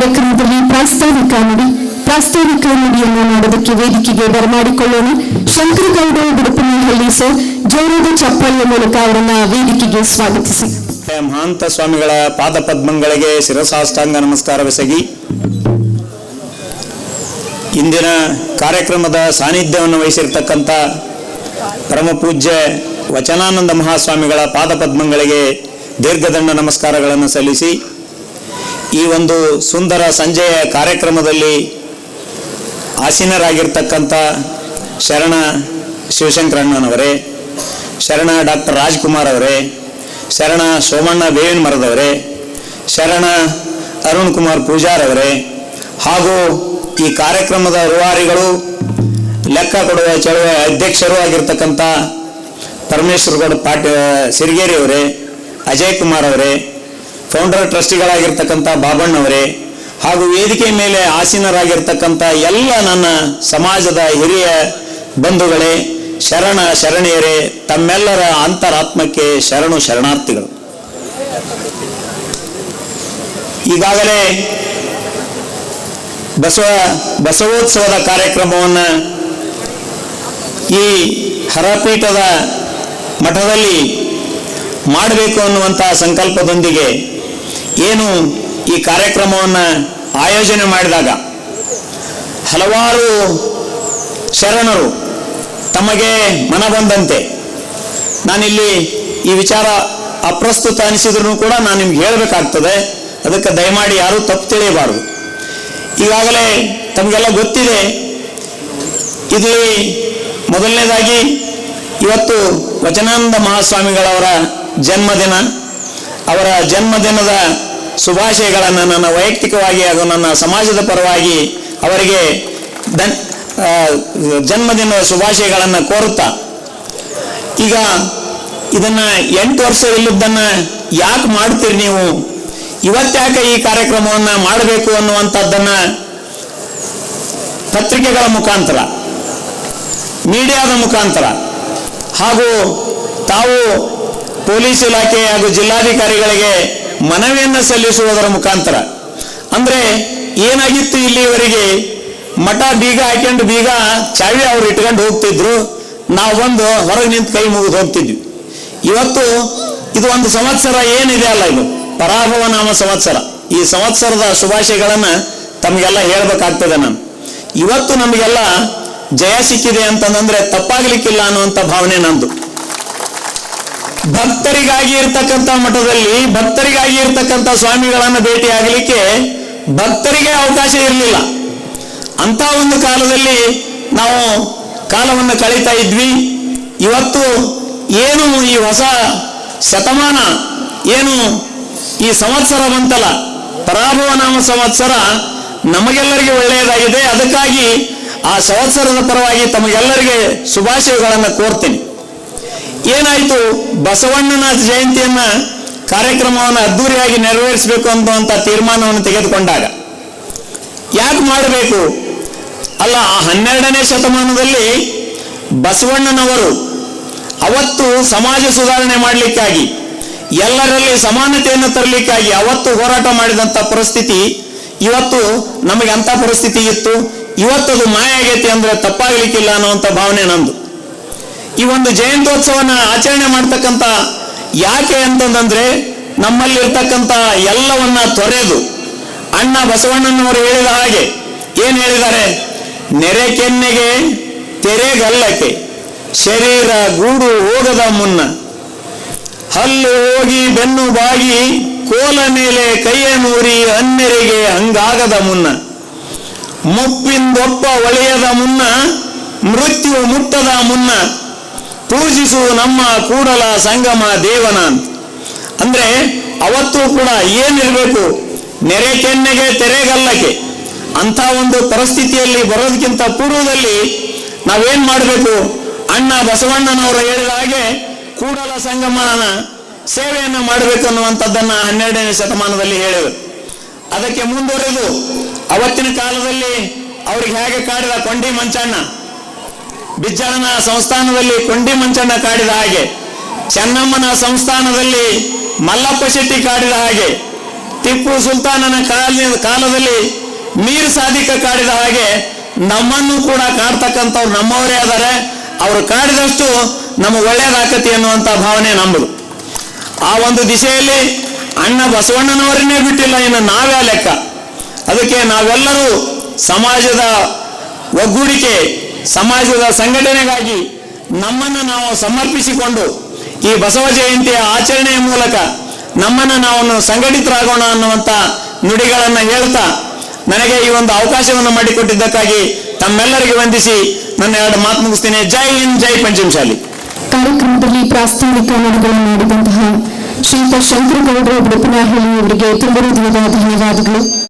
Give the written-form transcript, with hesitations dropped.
ಕಾರ್ಯಕ್ರಮದಲ್ಲಿ ಪ್ರಾಸ್ತಾವಿಕ ನುಡಿಯನ್ನು ಮಾಡೋದಕ್ಕೆ ವೇದಿಕೆಗೆ ಬರಮಾಡಿಕೊಳ್ಳೋಣ. ಶಂಕರಗೌಡ ಉಡುಪನಹಳ್ಳಿ ಸರ್ ಜೋರದ ಚಪ್ಪಾಳೆಯ ಮೂಲಕ ಅವರನ್ನ ವೇದಿಕೆಗೆ ಸ್ವಾಗತಿಸಿ. ಮಹಾಂತ ಸ್ವಾಮಿಗಳ ಪಾದ ಪದ್ಮಗಳಿಗೆ ಶಿರಸಾಷ್ಟಾಂಗ ನಮಸ್ಕಾರವೆಸಗಿ ಇಂದಿನ ಕಾರ್ಯಕ್ರಮದ ಸಾನ್ನಿಧ್ಯವನ್ನು ವಹಿಸಿರ್ತಕ್ಕಂಥ ಪರಮ ಪೂಜ್ಯ ವಚನಾನಂದ ಮಹಾಸ್ವಾಮಿಗಳ ಪಾದ ಪದ್ಮಗಳಿಗೆ ದೀರ್ಘದಂಡ ನಮಸ್ಕಾರಗಳನ್ನು ಸಲ್ಲಿಸಿ ಈ ಒಂದು ಸುಂದರ ಸಂಜೆಯ ಕಾರ್ಯಕ್ರಮದಲ್ಲಿ ಆಸೀನರಾಗಿರ್ತಕ್ಕಂಥ ಶರಣ ಶಿವಶಂಕರಣ್ಣನವರೇ, ಶರಣ ಡಾಕ್ಟರ್ ರಾಜ್ಕುಮಾರ್ ಅವರೇ, ಶರಣ ಸೋಮಣ್ಣ ಬೇವಿನ ಮರದವರೇ, ಶರಣ ಅರುಣ್ ಕುಮಾರ್ ಪೂಜಾರ್ ಅವರೇ, ಹಾಗೂ ಈ ಕಾರ್ಯಕ್ರಮದ ರೂವಾರಿಗಳು, ಲೆಕ್ಕ ಕೊಡುವ ಚಳುವಳಿ ಅಧ್ಯಕ್ಷರು ಆಗಿರ್ತಕ್ಕಂಥ ಪರಮೇಶ್ವರಗೌಡ ಸಿರಿಗೇರಿ ಅವರೇ, ಅಜಯ್ ಕುಮಾರ್ ಅವರೇ, ಫೌಂಡರ್ ಟ್ರಸ್ಟಿಗಳಾಗಿರ್ತಕ್ಕಂಥ ಬಾಬಣ್ಣವರೇ, ಹಾಗೂ ವೇದಿಕೆ ಮೇಲೆ ಆಸೀನರಾಗಿರ್ತಕ್ಕಂಥ ಎಲ್ಲ ನನ್ನ ಸಮಾಜದ ಹಿರಿಯ ಬಂಧುಗಳೇ, ಶರಣ ಶರಣೆಯರೇ, ತಮ್ಮೆಲ್ಲರ ಅಂತರಾತ್ಮಕ್ಕೆ ಶರಣು ಶರಣಾರ್ಥಿಗಳು. ಈಗಾಗಲೇ ಬಸವೋತ್ಸವದ ಕಾರ್ಯಕ್ರಮವನ್ನು ಈ ಹರಪೀಠದ ಮಠದಲ್ಲಿ ಮಾಡಬೇಕು ಅನ್ನುವಂಥ ಸಂಕಲ್ಪದೊಂದಿಗೆ ಏನು ಈ ಕಾರ್ಯಕ್ರಮವನ್ನು ಆಯೋಜನೆ ಮಾಡಿದಾಗ ಹಲವಾರು ಶರಣರು ತಮಗೆ ಮನ ಬಂದಂತೆ, ನಾನಿಲ್ಲಿ ಈ ವಿಚಾರ ಅಪ್ರಸ್ತುತ ಅನಿಸಿದ್ರು ಕೂಡ ನಾನು ನಿಮ್ಗೆ ಹೇಳಬೇಕಾಗ್ತದೆ, ಅದಕ್ಕೆ ದಯಮಾಡಿ ಯಾರೂ ತಪ್ಪು ತಿಳಿಯಬಾರದು. ಈಗಾಗಲೇ ತಮಗೆಲ್ಲ ಗೊತ್ತಿದೆ, ಇಲ್ಲಿ ಮೊದಲನೇದಾಗಿ ಇವತ್ತು ವಚನಾನಂದ ಮಹಾಸ್ವಾಮಿಗಳವರ ಜನ್ಮದಿನ. ಅವರ ಜನ್ಮದಿನದ ಶುಭಾಶಯಗಳನ್ನು ನನ್ನ ವೈಯಕ್ತಿಕವಾಗಿ ಹಾಗೂ ನನ್ನ ಸಮಾಜದ ಪರವಾಗಿ ಅವರಿಗೆ ಜನ್ಮದಿನದ ಶುಭಾಶಯಗಳನ್ನು ಕೋರುತ್ತಾ, ಈಗ ಇದನ್ನು 8 ವರ್ಷ ಇಲ್ಲದನ್ನು ಯಾಕೆ ಮಾಡ್ತೀರಿ ನೀವು, ಇವತ್ತ್ಯಾಕೆ ಈ ಕಾರ್ಯಕ್ರಮವನ್ನು ಮಾಡಬೇಕು ಅನ್ನುವಂಥದ್ದನ್ನು ಪತ್ರಿಕೆಗಳ ಮುಖಾಂತರ, ಮೀಡಿಯಾದ ಮುಖಾಂತರ ಹಾಗೂ ತಾವು ಪೊಲೀಸ್ ಇಲಾಖೆ ಹಾಗೂ ಜಿಲ್ಲಾಧಿಕಾರಿಗಳಿಗೆ ಮನವಿಯನ್ನು ಸಲ್ಲಿಸುವುದರ ಮುಖಾಂತರ, ಅಂದರೆ ಏನಾಗಿತ್ತು ಇಲ್ಲಿವರೆಗೆ ಮಠ ಬೀಗ ಹಾಕೊಂಡು ಬೀಗ ಚಾವಿ ಅವ್ರು ಇಟ್ಕೊಂಡು ಹೋಗ್ತಿದ್ರು, ನಾವು ಬಂದು ಹೊರಗೆ ನಿಂತು ಕೈ ಮುಗಿದು ಹೋಗ್ತಿದ್ವಿ. ಇವತ್ತು ಇದು ಒಂದು ಸಂವತ್ಸರ ಏನಿದೆ ಅಲ್ಲ, ಇದು ಪರಾಭವ ನಾಮ ಸಂವತ್ಸರ. ಈ ಸಂವತ್ಸರದ ಶುಭಾಶಯಗಳನ್ನು ತಮಗೆಲ್ಲ ಹೇಳ್ಬೇಕಾಗ್ತದೆ. ನಾನು ಇವತ್ತು ನಮಗೆಲ್ಲ ಜಯ ಸಿಕ್ಕಿದೆ ಅಂತಂದ್ರೆ ತಪ್ಪಾಗ್ಲಿಕ್ಕಿಲ್ಲ ಅನ್ನುವಂಥ ಭಾವನೆ ನಂದು. ಭಕ್ತರಿಗಾಗಿ ಇರ್ತಕ್ಕಂಥ ಮಠದಲ್ಲಿ ಭಕ್ತರಿಗಾಗಿ ಇರ್ತಕ್ಕಂಥ ಸ್ವಾಮಿಗಳನ್ನು ಭೇಟಿ ಆಗಲಿಕ್ಕೆ ಭಕ್ತರಿಗೆ ಅವಕಾಶ ಇರಲಿಲ್ಲ. ಅಂತ ಒಂದು ಕಾಲದಲ್ಲಿ ನಾವು ಕಾಲವನ್ನು ಕಳೀತಾ ಇದ್ವಿ. ಇವತ್ತು ಏನು ಈ ಹೊಸ ಶತಮಾನ, ಏನು ಈ ಸಂವತ್ಸರ ಬಂತಲ್ಲ, ಪರಾಭವ ನಾಮ ಸಂವತ್ಸರ ನಮಗೆಲ್ಲರಿಗೆ ಒಳ್ಳೆಯದಾಗಿದೆ. ಅದಕ್ಕಾಗಿ ಆ ಸಂವತ್ಸರದ ಪರವಾಗಿ ತಮಗೆಲ್ಲರಿಗೆ ಶುಭಾಶಯಗಳನ್ನು ಕೋರ್ತೀನಿ. ಏನಾಯಿತು, ಬಸವಣ್ಣನ ಜಯಂತಿಯನ್ನ ಕಾರ್ಯಕ್ರಮವನ್ನು ಅದ್ದೂರಿಯಾಗಿ ನೆರವೇರಿಸಬೇಕು ಅನ್ನುವಂಥ ತೀರ್ಮಾನವನ್ನು ತೆಗೆದುಕೊಂಡಾಗ ಯಾಕೆ ಮಾಡಬೇಕು ಅಲ್ಲ, ಆ 12ನೇ ಶತಮಾನದಲ್ಲಿ ಬಸವಣ್ಣನವರು ಅವತ್ತು ಸಮಾಜ ಸುಧಾರಣೆ ಮಾಡಲಿಕ್ಕಾಗಿ, ಎಲ್ಲರಲ್ಲಿ ಸಮಾನತೆಯನ್ನು ತರಲಿಕ್ಕಾಗಿ ಅವತ್ತು ಹೋರಾಟ ಮಾಡಿದಂಥ ಪರಿಸ್ಥಿತಿ ಇವತ್ತು ನಮಗೆ ಅಂಥ ಪರಿಸ್ಥಿತಿ ಇತ್ತು. ಇವತ್ತದು ಮಾಯ ಆಗೈತಿ ಅಂದ್ರೆ ತಪ್ಪಾಗಲಿಕ್ಕಿಲ್ಲ ಅನ್ನುವಂಥ ಭಾವನೆ ನಂದು. ಈ ಒಂದು ಜಯಂತ್ಯೋತ್ಸವನ ಆಚರಣೆ ಮಾಡ್ತಕ್ಕಂಥ ಯಾಕೆ ಅಂತಂದ್ರೆ, ನಮ್ಮಲ್ಲಿರ್ತಕ್ಕಂಥ ಎಲ್ಲವನ್ನ ತೊರೆದು ಅಣ್ಣ ಬಸವಣ್ಣನವರು ಹೇಳಿದ ಹಾಗೆ ಏನ್ ಹೇಳಿದ್ದಾರೆ, ನೆರೆ ಕೆನ್ನೆಗೆ ತೆರೆಗಲ್ಲಕ್ಕೆ ಶರೀರ ಗೂಡು ಹೋಗದ ಮುನ್ನ, ಹಲ್ಲು ಹೋಗಿ ಬೆನ್ನು ಬಾಗಿ ಕೋಲ ಮೇಲೆ ಕೈಯ ನೂರಿ ಅನ್ಯರಿಗೆ ಹಂಗಾಗದ ಮುನ್ನ, ಮುಪ್ಪಿಂದೊಪ್ಪ ಒಳೆಯದ ಮುನ್ನ, ಮೃತ್ಯು ಮುಟ್ಟದ ಮುನ್ನ, ಪೂಜಿಸು ನಮ್ಮ ಕೂಡಲ ಸಂಗಮ ದೇವನ. ಅಂದ್ರೆ ಅವತ್ತು ಕೂಡ ಏನಿರಬೇಕು, ನೆರೆ ಕೆನ್ನೆಗೆ ತೆರೆಗಲ್ಲಕ್ಕೆ ಅಂತ ಒಂದು ಪರಿಸ್ಥಿತಿಯಲ್ಲಿ ಬರೋದಕ್ಕಿಂತ ಪೂರ್ವದಲ್ಲಿ ನಾವೇನ್ ಮಾಡಬೇಕು, ಅಣ್ಣ ಬಸವಣ್ಣನವರು ಹೇಳಿದ ಹಾಗೆ ಕೂಡಲ ಸಂಗಮನ ಸೇವೆಯನ್ನು ಮಾಡಬೇಕು ಅನ್ನುವಂಥದ್ದನ್ನ 12ನೇ ಶತಮಾನದಲ್ಲಿ ಹೇಳಿದರು. ಅದಕ್ಕೆ ಮುಂದುವರೆದು ಅವತ್ತಿನ ಕಾಲದಲ್ಲಿ ಅವ್ರಿಗೆ ಹೇಗೆ ಕಾಡಿದ ಕೊಂಡಿ ಮಂಚಣ್ಣ, ಬಿಜ್ಜಳನ ಸಂಸ್ಥಾನದಲ್ಲಿ ಕೊಂಡಿ ಮಂಚಣ್ಣ ಕಾಡಿದ ಹಾಗೆ, ಚೆನ್ನಮ್ಮನ ಸಂಸ್ಥಾನದಲ್ಲಿ ಮಲ್ಲಪ್ಪ ಶೆಟ್ಟಿ ಕಾಡಿದ ಹಾಗೆ, ಟಿಪ್ಪು ಸುಲ್ತಾನನ ಕಾಲದಲ್ಲಿ ಮೀರ್ ಸಾದಿಕ ಕಾಡಿದ ಹಾಗೆ ನಮ್ಮನ್ನು ಕೂಡ ಕಾಡ್ತಕ್ಕಂಥವ್ರು ನಮ್ಮವರೇ ಆದರೆ ಅವರು ಕಾಡಿದಷ್ಟು ನಮಗೆ ಒಳ್ಳೇದಾಕತಿ ಅನ್ನುವಂಥ ಭಾವನೆ ನಮ್ಮದು. ಆ ಒಂದು ದಿಶೆಯಲ್ಲಿ ಅಣ್ಣ ಬಸವಣ್ಣನವರನ್ನೇ ಬಿಟ್ಟಿಲ್ಲ, ಇನ್ನು ನಾವೇ ಲೆಕ್ಕ. ಅದಕ್ಕೆ ನಾವೆಲ್ಲರೂ ಸಮಾಜದ ಒಗ್ಗೂಡಿಕೆ, ಸಮಾಜದ ಸಂಘಟನೆಗಾಗಿ ನಮ್ಮನ್ನು ನಾವು ಸಮರ್ಪಿಸಿಕೊಂಡು ಈ ಬಸವ ಜಯಂತಿಯ ಆಚರಣೆಯ ಮೂಲಕ ನಮ್ಮನ್ನು ನಾವು ಸಂಘಟಿತರಾಗೋಣ ಅನ್ನುವಂಥ ನುಡಿಗಳನ್ನು ಹೇಳ್ತಾ ನನಗೆ ಈ ಒಂದು ಅವಕಾಶವನ್ನು ಮಾಡಿಕೊಟ್ಟಿದ್ದಕ್ಕಾಗಿ ತಮ್ಮೆಲ್ಲರಿಗೆ ವಂದಿಸಿ ನನ್ನ 2 ಮಾತು ಮುಗಿಸ್ತೇನೆ. ಜೈ ಹಿಂದ್, ಜೈ ಪಂಚಮಶಾಲಿ. ಕಾರ್ಯಕ್ರಮದಲ್ಲಿ ಪ್ರಾಸ್ತಾವಿಕ ನುಡಿಗಳನ್ನು ನೀಡಿದಂತಹ ಶ್ರೀಯುತ ಶಂಕರಗೌಡರು ಉಡುಪನಹಳ್ಳಿ ಅವರಿಗೆ ತುಂಬ ಹೃದಯದ ಧನ್ಯವಾದಗಳು.